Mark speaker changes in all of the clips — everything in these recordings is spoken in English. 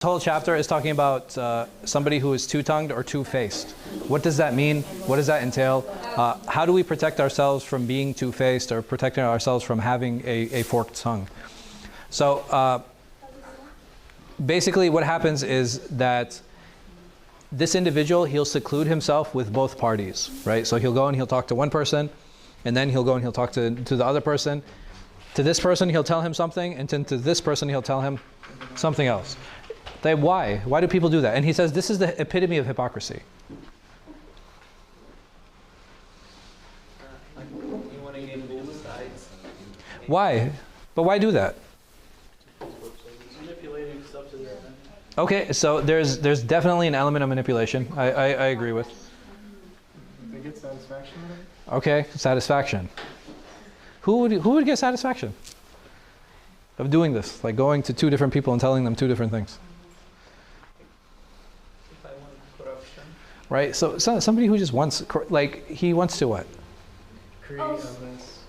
Speaker 1: This whole chapter is talking about somebody who is two-tongued or two-faced. What does that mean? What does that entail? How do we protect ourselves from being two-faced or protecting ourselves from having a forked tongue? So basically what happens is that this individual, he'll seclude himself with both parties, right? So he'll go and he'll talk to one person, and then he'll go and he'll talk to the other person. To this person, he'll tell him something, and to this person, he'll tell him something else. Why? Why do people do that? And he says this is the epitome of hypocrisy.
Speaker 2: You want to get both sides.
Speaker 1: Why? But why do that?
Speaker 2: Manipulating stuff to their advantage.
Speaker 1: Okay, so there's definitely an element of manipulation. I agree with.
Speaker 3: They get satisfaction out of it?
Speaker 1: Okay, satisfaction. Who would get satisfaction of doing this? Like going to two different people and telling them two different things.
Speaker 2: If I want corruption.
Speaker 1: Right? So somebody who just wants, like, he wants to what?
Speaker 3: Create a less.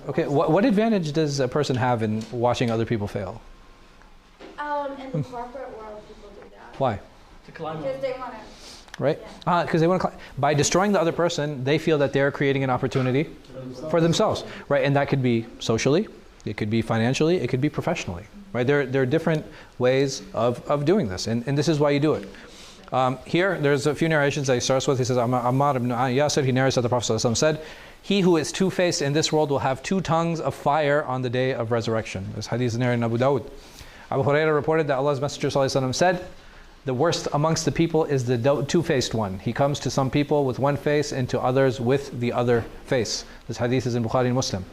Speaker 1: Okay, what advantage does a person have in watching other people fail?
Speaker 4: In the corporate world, people do that.
Speaker 1: Why?
Speaker 2: To climb up.
Speaker 4: Because they want to.
Speaker 1: Right? Because they want to. By destroying the other person, they feel that they're creating an opportunity for themselves, right? And that could be socially, it could be financially, it could be professionally, right? There are different ways of doing this, and this is why you do it. Here, there's a few narrations that he starts with. He says, Ammar ibn Yasir, he narrates that the Prophet ﷺ said, "He who is two-faced in this world will have two tongues of fire on the day of resurrection." This hadith is narrated in Abu Dawud. Abu Hurairah reported that Allah's Messenger ﷺ said, "The worst amongst the people is the two-faced one. He comes to some people with one face and to others with the other face." This hadith is in Bukhari and Muslim.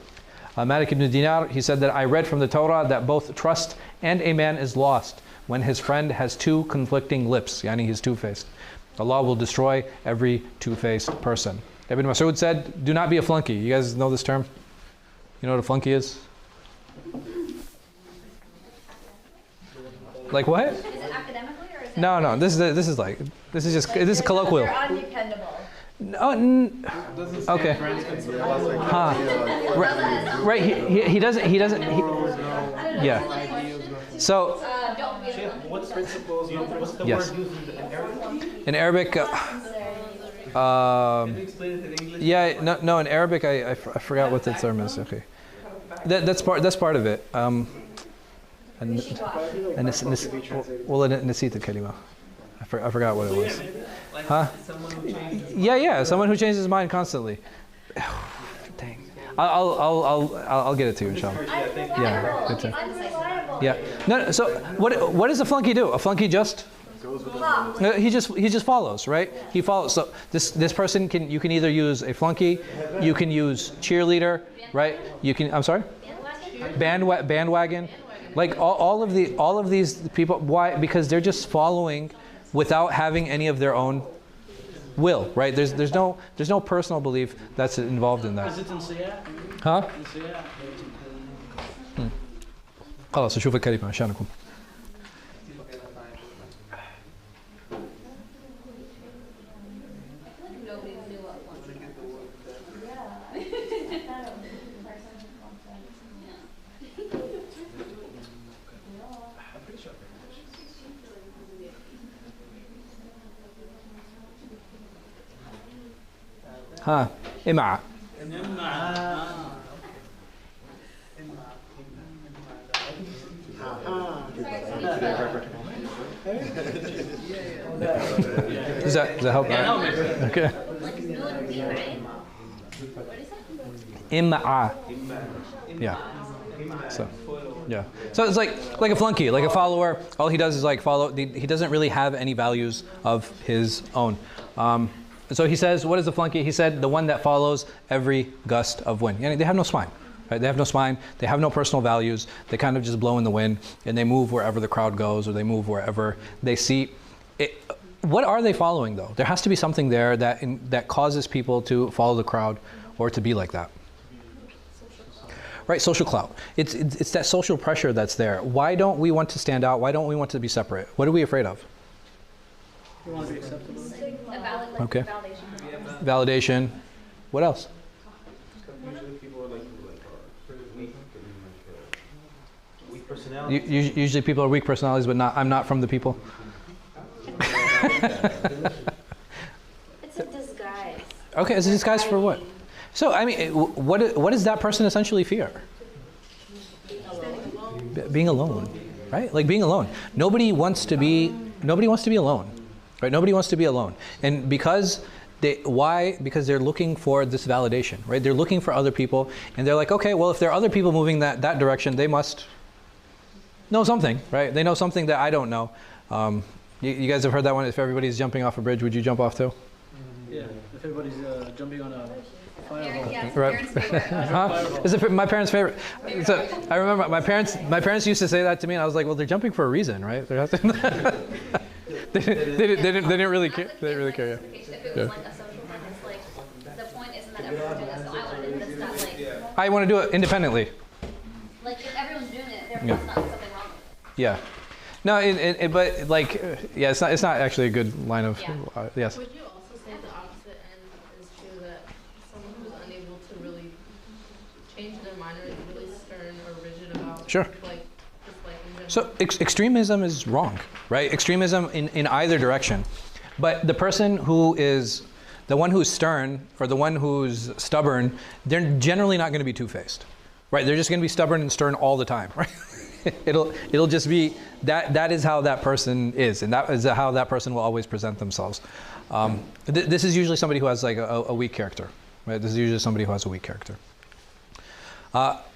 Speaker 1: Malik ibn Dinar, he said that I read from the Torah that both trust and a man is lost when his friend has two conflicting lips, yani he's two-faced. Allah will destroy every two-faced person. Ibn Mas'ud said, "Do not be a flunky." You guys know this term? You know what a flunky is? Like what?
Speaker 4: Is it academically or is it?
Speaker 1: No. This is just colloquial.
Speaker 4: They're undependable.
Speaker 1: Okay. Right. He doesn't. Yeah. So.
Speaker 2: What principles? What's the
Speaker 1: Yes.
Speaker 2: word used in Arabic?
Speaker 1: In Arabic.
Speaker 2: Can you explain it in English?
Speaker 1: Yeah. No. In Arabic, I forgot what the term is. Okay. That's part of it. نسيت الكلمة. I forgot what it was. Huh? Yeah. Someone who changes his mind constantly. Dang. I'll get it to you, inshallah. Yeah. Good time. Yeah. No. So what does a flunky do? A flunky just. He just follows, right? He follows. So this person you can either use a flunky, you can use cheerleader, right? You can. I'm sorry. Bandwagon. Like all of these people, why? Because they're just following without having any of their own will, right? There's no personal belief that's involved in that.
Speaker 2: Is it in Siyah?
Speaker 1: Huh?
Speaker 2: In Siyah.
Speaker 1: خلاص أشوف الكلمة عشانكم. ها إمعة. Does that help? Okay. إمعة. Yeah. So it's like a flunky, like a follower. All he does is like follow. He doesn't really have any values of his own. So he says, what is the flunky? He said, the one that follows every gust of wind. They have no spine, right? They have no spine. They have no personal values. They kind of just blow in the wind, and they move wherever the crowd goes, or they move wherever they see it. What are they following, though? There has to be something there that causes people to follow the crowd or to be like that. Right, social clout. It's that social pressure that's there. Why don't we want to stand out? Why don't we want to be separate? What are we afraid of?
Speaker 2: You want to be acceptable?
Speaker 1: Okay. Validation. What else?
Speaker 5: Usually people are like weak
Speaker 2: personality.
Speaker 1: Usually people are weak personalities, but I'm not from the people.
Speaker 4: It's a disguise.
Speaker 1: Okay, it's a disguise for what? So, I mean, what does that person essentially fear? Being alone, right? Like being alone. Nobody wants to be alone, right? Nobody wants to be alone. And because because they're looking for this validation, right? They're looking for other people, and they're like, okay, well, if there are other people moving that direction, they must know something, right? They know something that I don't know. You guys have heard that one. If everybody's jumping off a bridge, would you jump off too?
Speaker 2: Yeah, if everybody's jumping on a fireball.
Speaker 5: Yes,
Speaker 1: Right.
Speaker 5: parents' favorite.
Speaker 1: Huh? Is it my parents' favorite? So I remember my parents used to say that to me, and I was like, well, they're jumping for a reason, right? They're they didn't really care. They didn't really care. Yeah.
Speaker 5: If it was like a social thing, it's like the point isn't that everyone's doing this, so I want to do this. It's not like
Speaker 1: I want to do it independently.
Speaker 5: if everyone's doing it, there
Speaker 1: Yeah.
Speaker 5: must not be something wrong with it.
Speaker 1: Yeah. No, but like, yeah, it's not actually a good line of yes.
Speaker 6: Would you also say the opposite end is true, that someone who's unable to really change their mind or is really stern or rigid about
Speaker 1: Sure.
Speaker 6: like just like in general?
Speaker 1: So extremism is wrong, right? Extremism in either direction. But the person who is, the one who's stern or the one who's stubborn, they're generally not going to be two-faced, right? They're just going to be stubborn and stern all the time, right? It'll just be that is how that person is, and that is how that person will always present themselves. This is usually somebody who has like a weak character, right? This is usually somebody who has a weak character.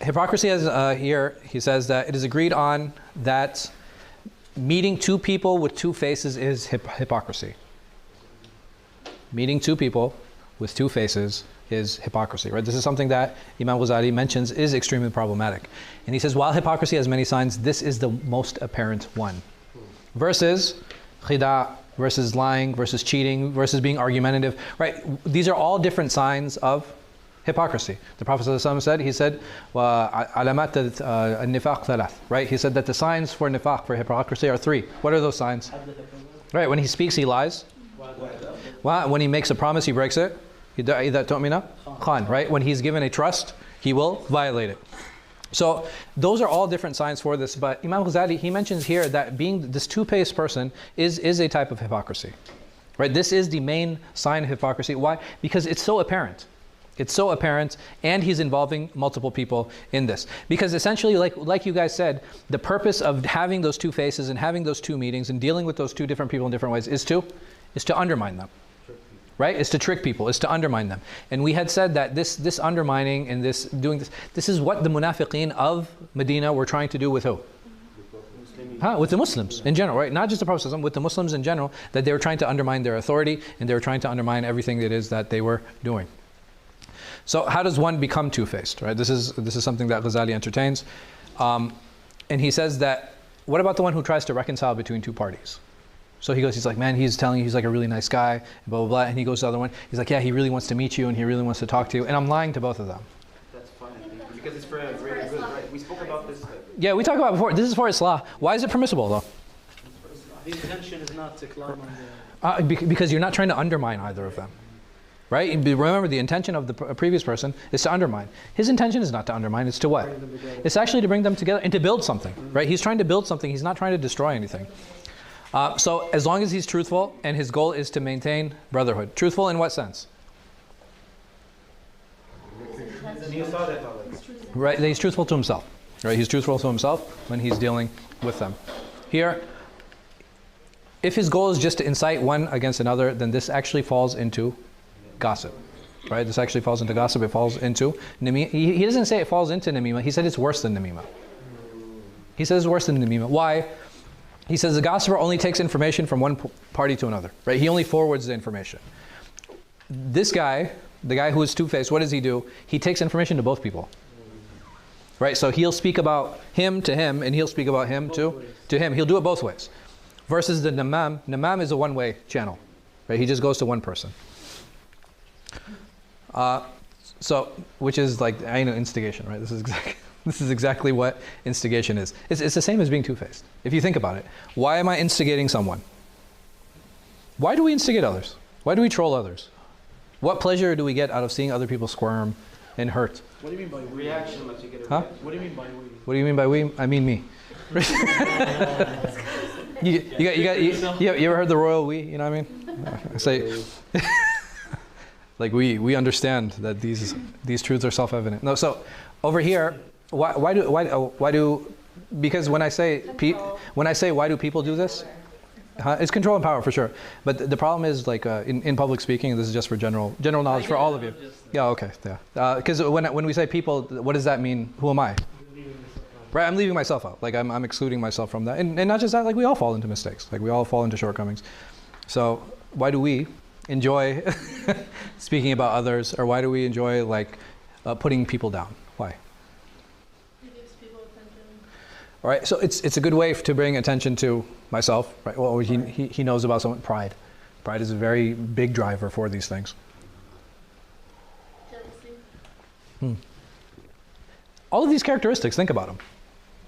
Speaker 1: Hypocrisy, as here he says that it is agreed on that meeting two people with two faces is hypocrisy. Meeting two people with two faces is hypocrisy, right? This is something that Imam Ghazāli mentions is extremely problematic. And he says, while hypocrisy has many signs, this is the most apparent one. Versus khida, versus lying, versus cheating, versus being argumentative, right? These are all different signs of hypocrisy. The Prophet ﷺ said, he said, وَعَلَامَاتِ النِّفَاقِ ثَلَاث, right? He said that the signs for nifaq, for hypocrisy, are three. What are those signs? Right, when he speaks, he lies. When he makes a promise, he breaks it. إِذَا تُؤْمِنَ خَانَ, right? When he's given a trust, he will violate it. So those are all different signs for this. But Imam Ghazāli, he mentions here that being this two-faced person is a type of hypocrisy, right? This is the main sign of hypocrisy. Why? Because it's so apparent. It's so apparent, and he's involving multiple people in this. Because essentially, like you guys said, the purpose of having those two faces and having those two meetings and dealing with those two different people in different ways is to undermine them. Right? Is to trick people, is to undermine them. And we had said that this undermining and this is what the munafiqeen of Medina were trying to do with who? With the Muslims in general, right? Not just the Prophet ﷺ, with the Muslims in general, that they were trying to undermine their authority and they were trying to undermine everything that is that they were doing. So how does one become two-faced, right? This is something that Ghazāli entertains. And he says that, what about the one who tries to reconcile between two parties? So he's like, man, he's telling you he's like a really nice guy, blah, blah, blah. And he goes to the other one. He's like, yeah, he really wants to meet you and he really wants to talk to you. And I'm lying to both of them.
Speaker 2: That's fine, because it's for a greater good, right? We spoke about this.
Speaker 1: Yeah, we talked about it before. This is for Islah. Why is it permissible though?
Speaker 2: The intention is not to climb on the...
Speaker 1: Because you're not trying to undermine either of them. Right? Remember, the intention of the previous person is to undermine. His intention is not to undermine, it's to what? It's actually to bring them together and to build something. Right? He's trying to build something. He's not trying to destroy anything. So as long as he's truthful and his goal is to maintain brotherhood. Truthful in what sense? Right, he's truthful to himself. Right, he's truthful to himself when he's dealing with them. Here, if his goal is just to incite one against another, then this actually falls into gossip. Right, this actually falls into gossip. It falls into namima. He doesn't say it falls into namima. He said it's worse than namima. He says it's worse than namima. Why? He says the gossiper only takes information from one party to another, right? He only forwards the information. This guy, the guy who is two-faced, what does he do? He takes information to both people, right? So he'll speak about him to him, and he'll speak about him to him. He'll do it both ways. Versus the namam. Namam is a one-way channel, right? He just goes to one person. So, which is like, instigation, right? This is exactly what instigation is. It's the same as being two-faced. If you think about it, why am I instigating someone? Why do we instigate others? Why do we troll others? What pleasure do we get out of seeing other people squirm and hurt?
Speaker 2: What do you mean by we?
Speaker 3: Reaction, like you get a
Speaker 1: Huh?
Speaker 3: reaction.
Speaker 2: What do you mean by we?
Speaker 1: What do you mean by we? I mean me. You ever heard the royal we? You know what I mean? I say, like we understand that these truths are self-evident. No, so over here, why do because when I say why do people do this? It's control and power for sure. But the problem is like in public speaking, this is just for general knowledge for all of you. Yeah, okay, yeah. Because when we say people, what does that mean? Who am I? Right, I'm leaving myself out. Like I'm excluding myself from that. And not just that, like we all fall into mistakes. Like we all fall into shortcomings. So why do we enjoy speaking about others, or why do we enjoy like putting people down? Why?
Speaker 6: It gives people attention.
Speaker 1: All right, so it's a good way to bring attention to myself, right? Well, he knows about someone. Pride. Pride is a very big driver for these things.
Speaker 6: Jealousy.
Speaker 1: All of these characteristics, think about them.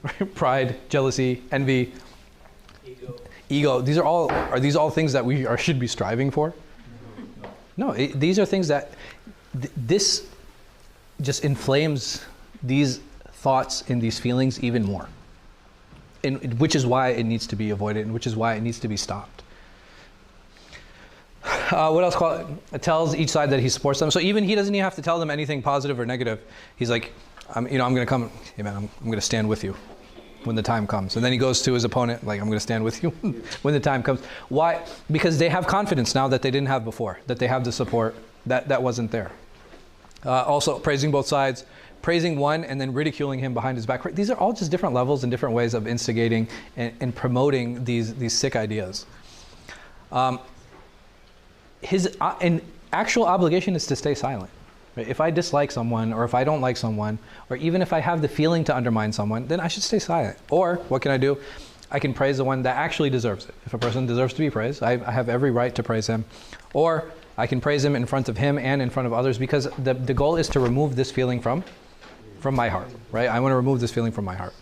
Speaker 1: Right? Pride, jealousy, envy, ego. Are these all things that we should be striving for? No, these are things that this just inflames these thoughts and these feelings even more. And which is why it needs to be avoided, and which is why it needs to be stopped. What else? It tells each side that he supports them. So even he doesn't even have to tell them anything positive or negative. He's like, I'm going to come. Hey man, I'm going to stand with you when the time comes. And then he goes to his opponent, like, I'm going to stand with you when the time comes. Why? Because they have confidence now that they didn't have before. That they have the support that wasn't there. Also, praising both sides. Praising one and then ridiculing him behind his back. These are all just different levels and different ways of instigating and promoting these sick ideas. His actual obligation is to stay silent. Right? If I dislike someone, or if I don't like someone, or even if I have the feeling to undermine someone, then I should stay silent. Or what can I do? I can praise the one that actually deserves it. If a person deserves to be praised, I have every right to praise him. Or I can praise him in front of him and in front of others, because the goal is to remove this feeling from my heart, right? I want to remove this feeling from my heart.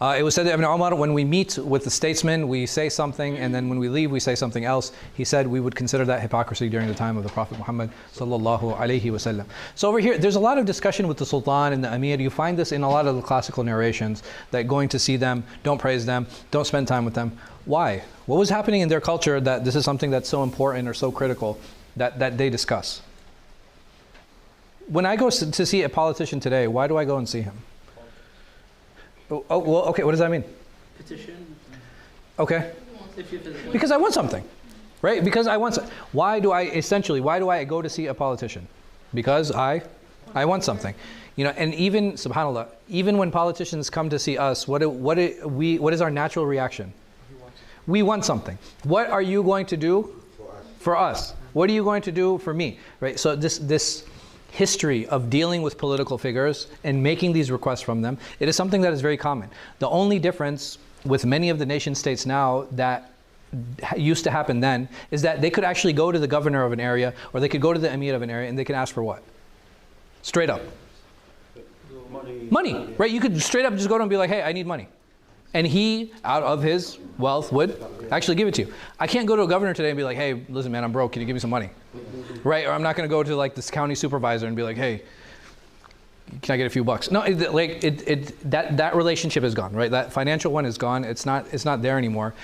Speaker 1: It was said that Ibn Umar, when we meet with the statesman, we say something, and then when we leave, we say something else. He said we would consider that hypocrisy during the time of the Prophet Muhammad sallallahu alaihi wasallam. So over here, there's a lot of discussion with the Sultan and the Amir. You find this in a lot of the classical narrations, that going to see them, don't praise them, don't spend time with them. Why? What was happening in their culture that this is something that's so important or so critical that they discuss? When I go to see a politician today, why do I go and see him? Oh, well, okay, what does that mean?
Speaker 2: Petition.
Speaker 1: Okay.
Speaker 2: If you visit.
Speaker 1: Because I want something, right? Because I want something. Why do I go to see a politician? Because I want something. You know, and even, subhanAllah, even when politicians come to see us, what is our natural reaction? We want something. What are you going to do for us? What are you going to do for me? Right? So this history of dealing with political figures and making these requests from them, it is something that is very common. The only difference with many of the nation states now that used to happen then is that they could actually go to the governor of an area, or they could go to the emir of an area, and they could ask for what? Straight up. Money, right? You could straight up just go to him and be like, hey, I need money. And he, out of his wealth, would actually give it to you. I can't go to a governor today and be like, hey, listen, man, I'm broke. Can you give me some money? Right? Or I'm not going to go to like this county supervisor and be like, hey, can I get a few bucks? No, that relationship is gone, right? That financial one is gone. It's not there anymore.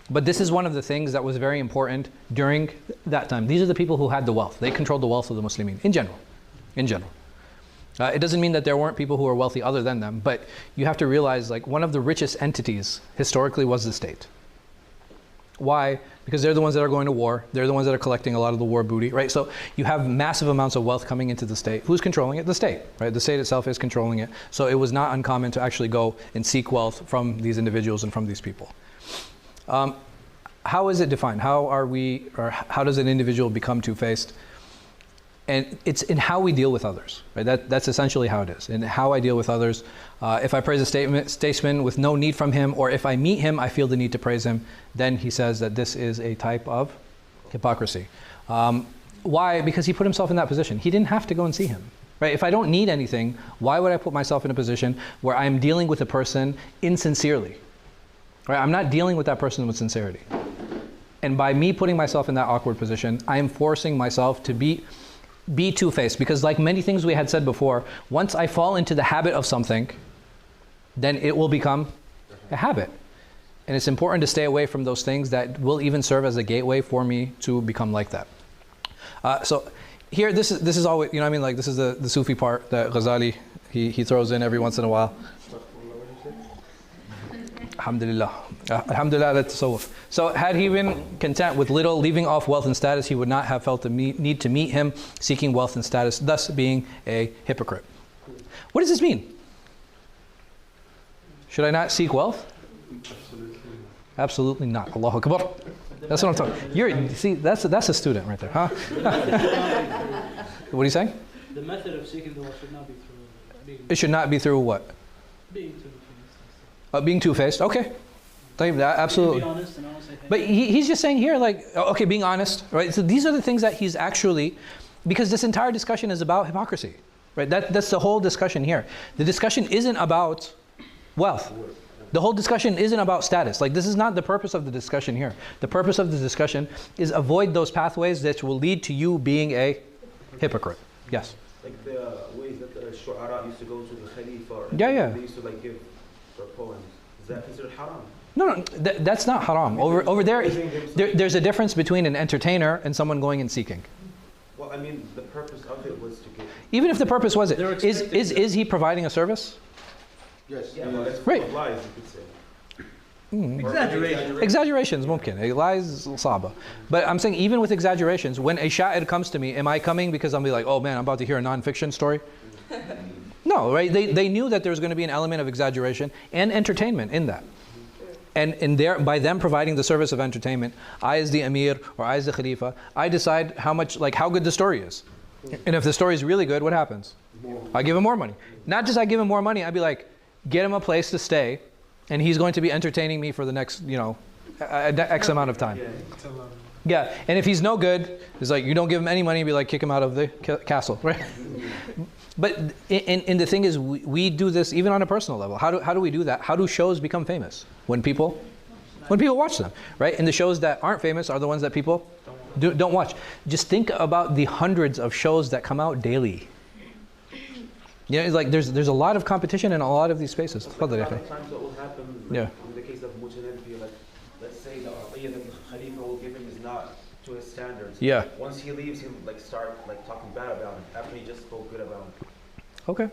Speaker 1: But this is one of the things that was very important during that time. These are the people who had the wealth. They controlled the wealth of the Muslimin in general. In general. It doesn't mean that there weren't people who were wealthy other than them, but you have to realize, like, one of the richest entities historically was the state. Why? Because they're the ones that are going to war. They're the ones that are collecting a lot of the war booty, right? So you have massive amounts of wealth coming into the state. Who's controlling it? The state, right? The state itself is controlling it. So it was not uncommon to actually go and seek wealth from these individuals and from these people. How is it defined? How does an individual become two-faced? And it's in how we deal with others, right? That's essentially how it is. And how I deal with others. If I praise a statesman with no need from him, or if I meet him, I feel the need to praise him, then he says that this is a type of hypocrisy. Why? Because he put himself in that position. He didn't have to go and see him, right? If I don't need anything, why would I put myself in a position where I'm dealing with a person insincerely? Right? I'm not dealing with that person with sincerity. And by me putting myself in that awkward position, I am forcing myself to be two-faced, because like many things we had said before, once I fall into the habit of something, then it will become a habit. And it's important to stay away from those things that will even serve as a gateway for me to become like that. So here, this is always, you know what I mean? Like, this is the Sufi part that Ghazāli, he throws in every once in a while. Alhamdulillah. Alhamdulillah ala tasawwuf. So had he been content with little, leaving off wealth and status, he would not have felt the need to meet him seeking wealth and status, thus being a hypocrite. What does this mean? Should I not seek wealth? Absolutely not. Allahu Akbar. That's what I'm talking. See, that's a student right there, huh? What are you saying?
Speaker 2: The method of seeking the wealth should not be through
Speaker 1: It should not be through what?
Speaker 2: being too
Speaker 1: Being two-faced. Okay. Absolutely.
Speaker 2: Be honest and honestly.
Speaker 1: But he's just saying here, like, okay, being honest, right? So these are the things that he's actually, because this entire discussion is about hypocrisy, right? That's the whole discussion here. The discussion isn't about wealth. The whole discussion isn't about status. Like, this is not the purpose of the discussion here. The purpose of the discussion is avoid those pathways that will lead to you being a hypocrite. Yes?
Speaker 7: Like the ways that the shu'ara used to go to the Khalifa.
Speaker 1: Yeah.
Speaker 7: They used to like give their poems. Is that considered haram?
Speaker 1: No, that's not haram. Over there's a difference between an entertainer and someone going and seeking.
Speaker 7: Well, I mean, the purpose of it was to get.
Speaker 1: Even if the purpose was it, is he providing a service?
Speaker 7: Yes. Yeah, well, that's
Speaker 1: right.
Speaker 7: Full of lies, you could say.
Speaker 1: Exaggerations, mumkin. Lies, saba. But I'm saying even with exaggerations, when a sha'ir comes to me, am I coming because I'm like, oh man, I'm about to hear a non-fiction story? No, right? They knew that there was going to be an element of exaggeration and entertainment in that. And by them providing the service of entertainment, I as the Amir or I as the Khalifa, I decide how good the story is. And if the story is really good, what happens? I give him more money. Not just I give him more money, I'd be like, get him a place to stay, and he's going to be entertaining me for the next, X amount of time. Yeah, and if he's no good, it's like, you don't give him any money, be like, kick him out of the castle, right? But and the thing is, we do this even on a personal level. How do we do that? How do shows become famous? When people watch them, right? And the shows that aren't famous are the ones that people don't watch. Just think about the hundreds of shows that come out daily. It's like there's a lot of competition in a lot of these spaces.
Speaker 7: A lot of times what will happen,
Speaker 1: Yeah.
Speaker 7: in the case of Mujtahid, like, let's say the aqiyah that the Khalifa will give him is not to his standards.
Speaker 1: Yeah.
Speaker 7: Once he leaves, he'll start talking bad about him after he just spoke good about him.
Speaker 1: Okay.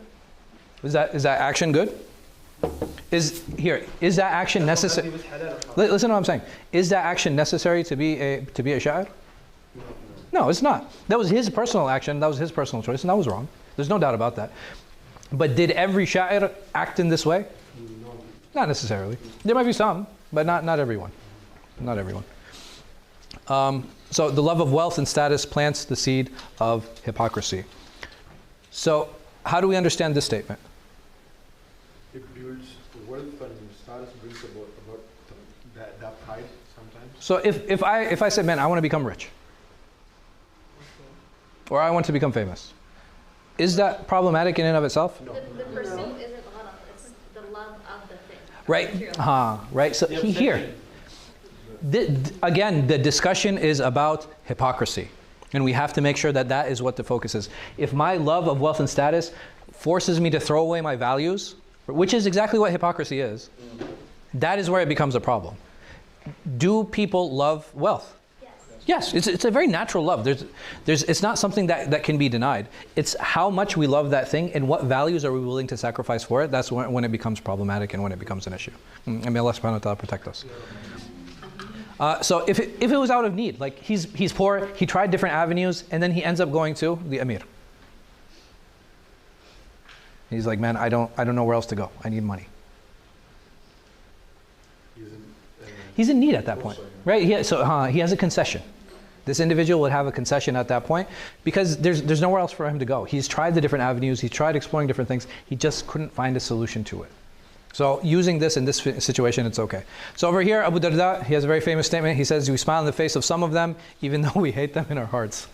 Speaker 1: Is that action good? Is that action necessary? Listen to what I'm saying. Is that action necessary to be a sha'ir? No, it's not. That was his personal action. That was his personal choice, and that was wrong. There's no doubt about that. But did every sha'ir act in this way?
Speaker 7: No.
Speaker 1: Not necessarily. There might be some, but not everyone. Not everyone. So the love of wealth and status plants the seed of hypocrisy. So how do we understand this statement?
Speaker 3: It builds wealth and status, brings about that pride sometimes.
Speaker 1: So if I said, man, I want to become rich, or I want to become famous, is that problematic in and of itself?
Speaker 5: The pursuit isn't love, it's the love of the thing.
Speaker 1: Right? Right. So here, again, the discussion is about hypocrisy. And we have to make sure that is what the focus is. If my love of wealth and status forces me to throw away my values, which is exactly what hypocrisy is, that is where it becomes a problem. Do people love wealth? Yes, it's a very natural love. It's not something that can be denied. It's how much we love that thing and what values are we willing to sacrifice for it. That's when it becomes problematic and when it becomes an issue. And may Allah subhanahu wa ta'ala protect us. So if it was out of need, like he's poor, he tried different avenues, and then he ends up going to the Amir. He's like, man, I don't know where else to go. I need money. He's in need at that point, right? He has a concession. This individual would have a concession at that point because there's nowhere else for him to go. He's tried the different avenues. He's tried exploring different things. He just couldn't find a solution to it. So using this in this situation, it's okay. So over here, Abu Darda, he has a very famous statement. He says, we smile in the face of some of them, even though we hate them in our hearts.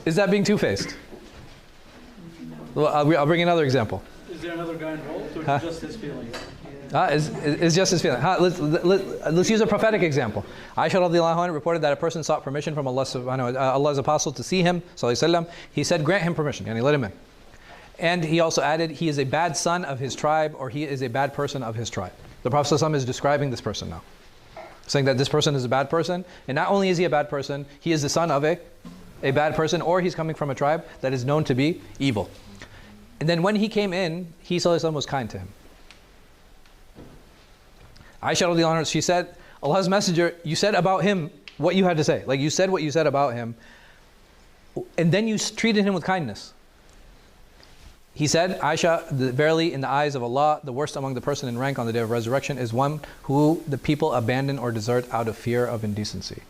Speaker 1: Is that being two-faced? Well, I'll bring another example.
Speaker 2: Is there another guy involved, or just his feeling?
Speaker 1: It's just his feeling. Let's use a prophetic example. Aisha radiallahu anha reported that a person sought permission from Allah's apostle to see him, sallallahu alaihi wasallam. He said, grant him permission, yani let him in. And he also added, he is a bad son of his tribe, or he is a bad person of his tribe. The Prophet ﷺ is describing this person now, saying that this person is a bad person, and not only is he a bad person, he is the son of a bad person, or he's coming from a tribe that is known to be evil. And then when he came in, he ﷺ was kind to him. Aisha radiallahu anha, she said, Allah's Messenger, you said about him what you had to say. Like, you said what you said about him, and then you treated him with kindness. He said, Aisha, verily in the eyes of Allah, the worst among the person in rank on the day of resurrection is one who the people abandon or desert out of fear of indecency.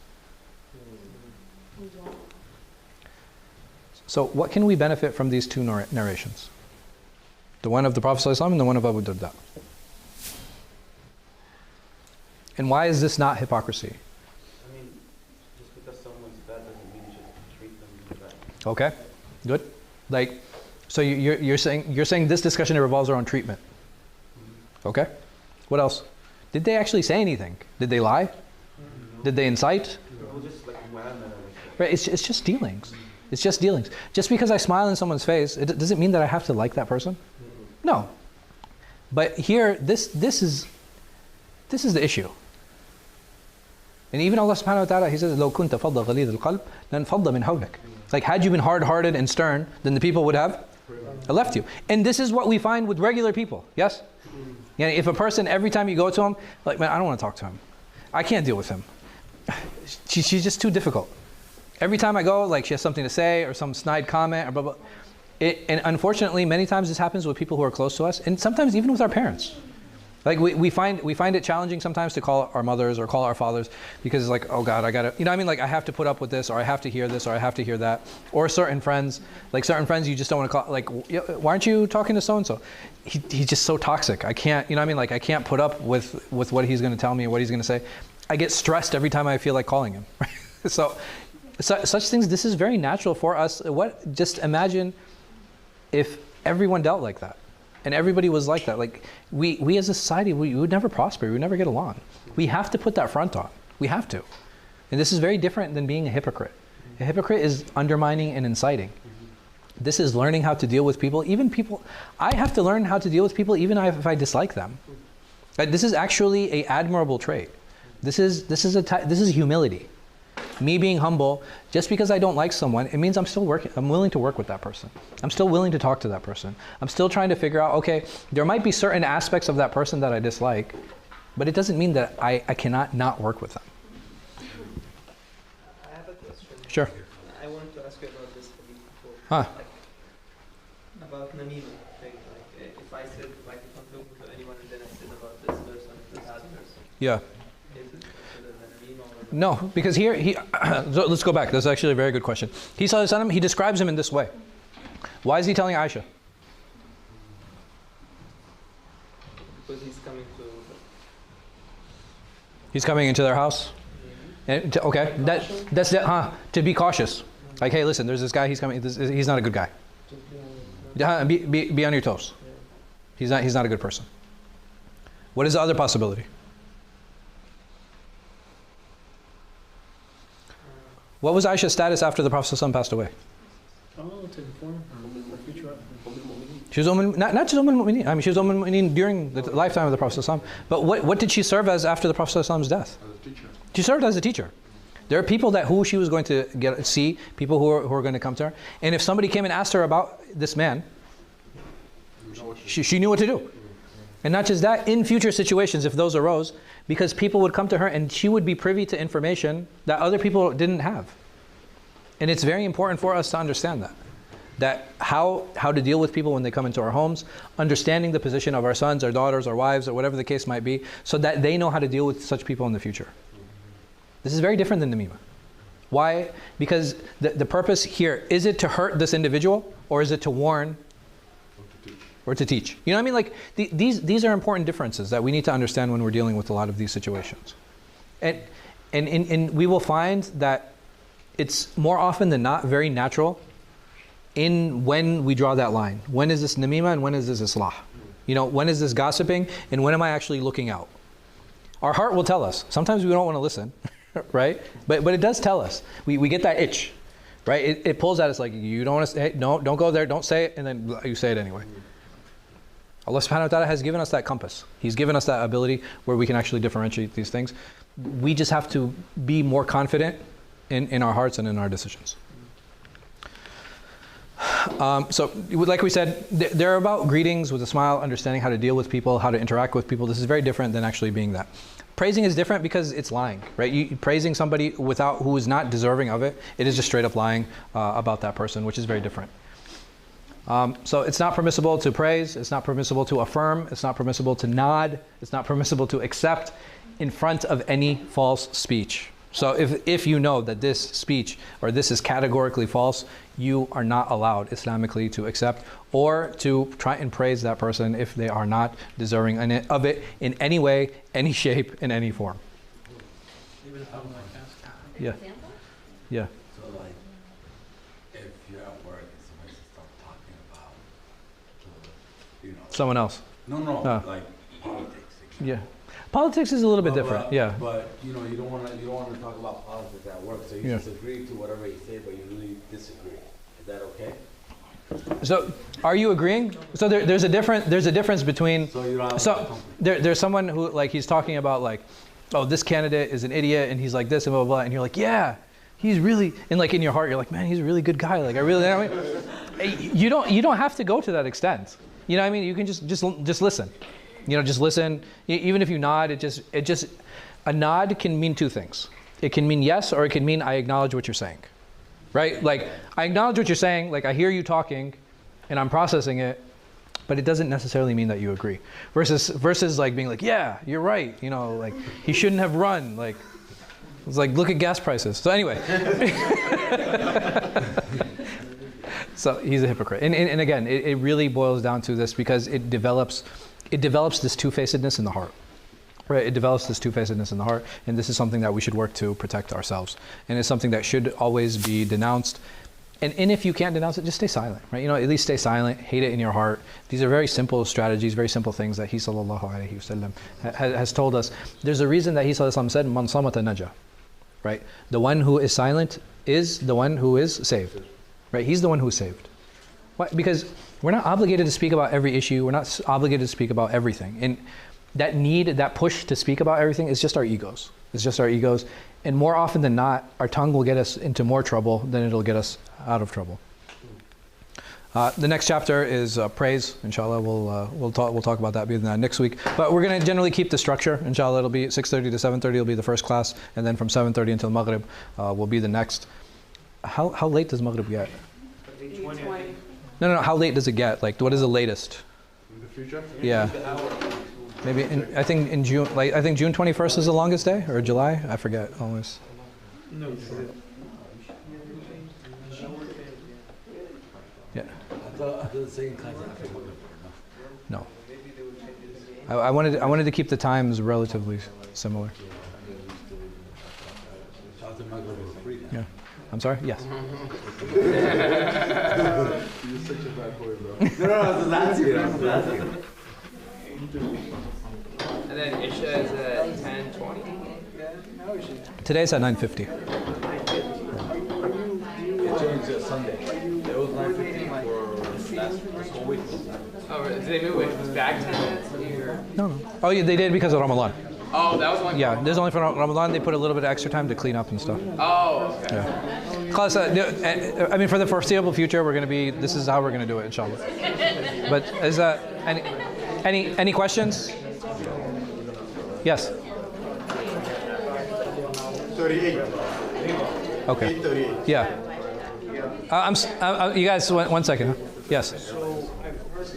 Speaker 1: So what can we benefit from these two narrations? The one of the Prophet ﷺ and the one of Abu Darda. And why is this not hypocrisy?
Speaker 7: I mean, just because someone's bad doesn't mean you should treat them bad.
Speaker 1: Okay, good. Like, so you're saying this discussion revolves around treatment. Okay. What else? Did they actually say anything? Did they lie? Did they incite? Right. It's just dealings. It's just dealings. Just because I smile in someone's face, it doesn't mean that I have to like that person. No. But here, this is the issue. And even Allah subhanahu wa ta'ala, He says, لو كنت فظ غليظ القلب لانفض من حولك. Like, had you been hard-hearted and stern, then the people would have left you. And this is what we find with regular people. Yes? Yeah, if a person, every time you go to him, like, man, I don't want to talk to him. I can't deal with him. She's just too difficult. Every time I go, like, she has something to say or some snide comment or blah, blah. And unfortunately, many times this happens with people who are close to us, and sometimes even with our parents. Like, we find it challenging sometimes to call our mothers or call our fathers, because it's like, oh God, I gotta, you know what I mean? Like, I have to put up with this, or I have to hear this, or I have to hear that. Or certain friends, like certain friends you just don't want to call, like, why aren't you talking to so-and-so? He's just so toxic. I can't, you know what I mean? Like, I can't put up with what he's going to tell me or what he's going to say. I get stressed every time I feel like calling him. So such things, this is very natural for us. Just imagine if everyone dealt like that. And everybody was like that. Like, we as a society, we would never prosper. We would never get along. We have to put that front on. We have to. And this is very different than being a hypocrite. A hypocrite is undermining and inciting. This is learning how to deal with people. Even people, I have to learn how to deal with people even if I dislike them. This is actually an admirable trait. This is humility. Me being humble, just because I don't like someone, it means I'm willing to work with that person. I'm still willing to talk to that person. I'm still trying to figure out, okay, there might be certain aspects of that person that I dislike, but it doesn't mean that I cannot not work with them.
Speaker 2: I have a question.
Speaker 1: Sure.
Speaker 2: I wanted to ask you about this before.
Speaker 1: Huh.
Speaker 2: Like, about namima thing. Like, if I said, like, if I'm talking to anyone and then I said about this person, the bad person.
Speaker 1: Yeah.
Speaker 2: Is it considered a namima or
Speaker 1: No, because here, so let's go back. That's actually a very good question. He describes him in this way. Why is he telling Aisha?
Speaker 2: because he's coming to
Speaker 1: He's coming into their house? And okay, that's to be cautious. Like, hey, listen, there's this guy, he's coming, he's not a good guy. Be on your toes. He's not a good person. What is the other possibility? What was Aisha's status after the Prophet ﷺ passed away?
Speaker 2: to inform the future.
Speaker 1: She was not just al-Mu'mineen. I mean, she was al-Mu'mineen during the lifetime of the Prophet ﷺ. But what did she serve as after the Prophet ﷺ's death?
Speaker 3: As a teacher.
Speaker 1: She served as a teacher. There are people who she was going to see, people who are going to come to her. And if somebody came and asked her about this man, she knew what to do. And not just that, in future situations, if those arose, because people would come to her and she would be privy to information that other people didn't have. And it's very important for us to understand that how to deal with people when they come into our homes, understanding the position of our sons, our daughters, our wives, or whatever the case might be, so that they know how to deal with such people in the future. This is very different than namima. Why? Because the purpose here, is it to hurt this individual, or is it to warn or to teach? You know what I mean? Like, these are important differences that we need to understand when we're dealing with a lot of these situations. And we will find that it's more often than not very natural in when we draw that line. When is this namima and when is this islah? You know, when is this gossiping and when am I actually looking out? Our heart will tell us. Sometimes we don't want to listen, right? But it does tell us. We get that itch. right? It pulls at us like, you don't want to say, no, don't go there, don't say it, and then you say it anyway. Allah subhanahu wa ta'ala has given us that compass. He's given us that ability where we can actually differentiate these things. We just have to be more confident in our hearts and in our decisions. So, like we said, they're about greetings with a smile, understanding how to deal with people, how to interact with people. This is very different than actually being that. Praising is different because it's lying, right? Praising somebody who is not deserving of it, it is just straight up lying about that person, which is very different. So it's not permissible to praise, it's not permissible to affirm, it's not permissible to nod, it's not permissible to accept in front of any false speech. So if you know that this speech or this is categorically false, you are not allowed Islamically to accept or to try and praise that person if they are not deserving of it in any way, any shape, in any form. Yeah. Yeah.
Speaker 8: So like, if you're at work and somebody starts talking about,
Speaker 1: Someone else.
Speaker 8: No, like politics.
Speaker 1: Yeah. Politics is a little bit different, yeah.
Speaker 8: But you don't want to talk about politics at work, so you just agree to whatever he said, but you really disagree. Is that okay?
Speaker 1: So, are you agreeing? So there's a difference between.
Speaker 8: So
Speaker 1: there's someone who like he's talking about like, oh, this candidate is an idiot and he's like this and blah blah blah, and you're like, yeah, he's really, and like in your heart you're like, man, he's a really good guy. Like you don't have to go to that extent. You know what I mean? You can just listen. Just listen. Even if you nod, a nod can mean two things. It can mean yes, or it can mean I acknowledge what you're saying, right? Like I acknowledge what you're saying. Like I hear you talking, and I'm processing it, but it doesn't necessarily mean that you agree. Versus like being like, yeah, you're right. Like he shouldn't have run. Like it's like look at gas prices. So anyway. So he's a hypocrite. And again, it really boils down to this because it develops this two-facedness in the heart. Right? It develops this two-facedness in the heart, and this is something that we should work to protect ourselves. And it's something that should always be denounced. And if you can't denounce it, just stay silent, right? At least stay silent, hate it in your heart. These are very simple strategies, very simple things that he sallallahu alayhi wasallam has told us. There's a reason that he sallallahu alayhi wasallam said, "Man samata naja," right? The one who is silent is the one who is saved, right? He's the one who is saved. Why? Because we're not obligated to speak about every issue. We're not obligated to speak about everything. And that push to speak about everything is just our egos. It's just our egos. And more often than not, our tongue will get us into more trouble than it'll get us out of trouble. The next chapter is praise. Inshallah, we'll talk about that next week. But we're going to generally keep the structure. Inshallah, it'll be 6:30 to 7:30 will be the first class, and then from 7:30 until Maghrib will be the next. How late does Maghrib get?
Speaker 2: 20.
Speaker 1: No. How late does it get? Like, what is the latest?
Speaker 3: In the future?
Speaker 1: Yeah. Maybe I think in June. Like, I think June 21st is the longest day, or July. I forget always.
Speaker 2: No.
Speaker 1: Yeah.
Speaker 8: I thought the same class after Maghrib.
Speaker 1: No. I wanted to keep the times relatively similar.
Speaker 8: After Maghrib is free.
Speaker 1: Yeah. I'm sorry? Yes.
Speaker 3: You're such a bad boy, bro.
Speaker 8: No, that's it.
Speaker 2: And then Iḥyā is at 10:20.
Speaker 1: Today's at 9:50.
Speaker 8: It changed to Sunday. It was 9:50 for this whole week.
Speaker 2: Oh, did they move it back 10 minutes?
Speaker 1: No. Oh, yeah, they did because of Ramadan.
Speaker 2: Oh, that was one.
Speaker 1: Yeah, there's only for Ramadan. They put a little bit of extra time to clean up and stuff.
Speaker 2: Oh, okay.
Speaker 1: Yeah. Class, I mean, for the foreseeable future, we're going to be. This is how we're going to do it, inshallah. But is that any questions? Yes.
Speaker 3: 38.
Speaker 1: Okay.
Speaker 3: 8:38.
Speaker 1: Yeah. You guys, one second. Huh? Yes.
Speaker 9: So I've heard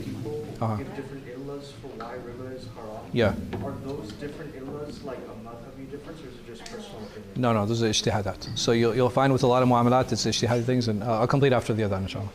Speaker 9: people give different illahs for why riba is haram.
Speaker 1: Yeah.
Speaker 9: Are those different illahs like a madhabi difference, or is it just personal opinion?
Speaker 1: No, those are ijtihadat. So you'll find with a lot of mu'amalat, it's ijtihad things, and I'll complete after the adhan, inshallah.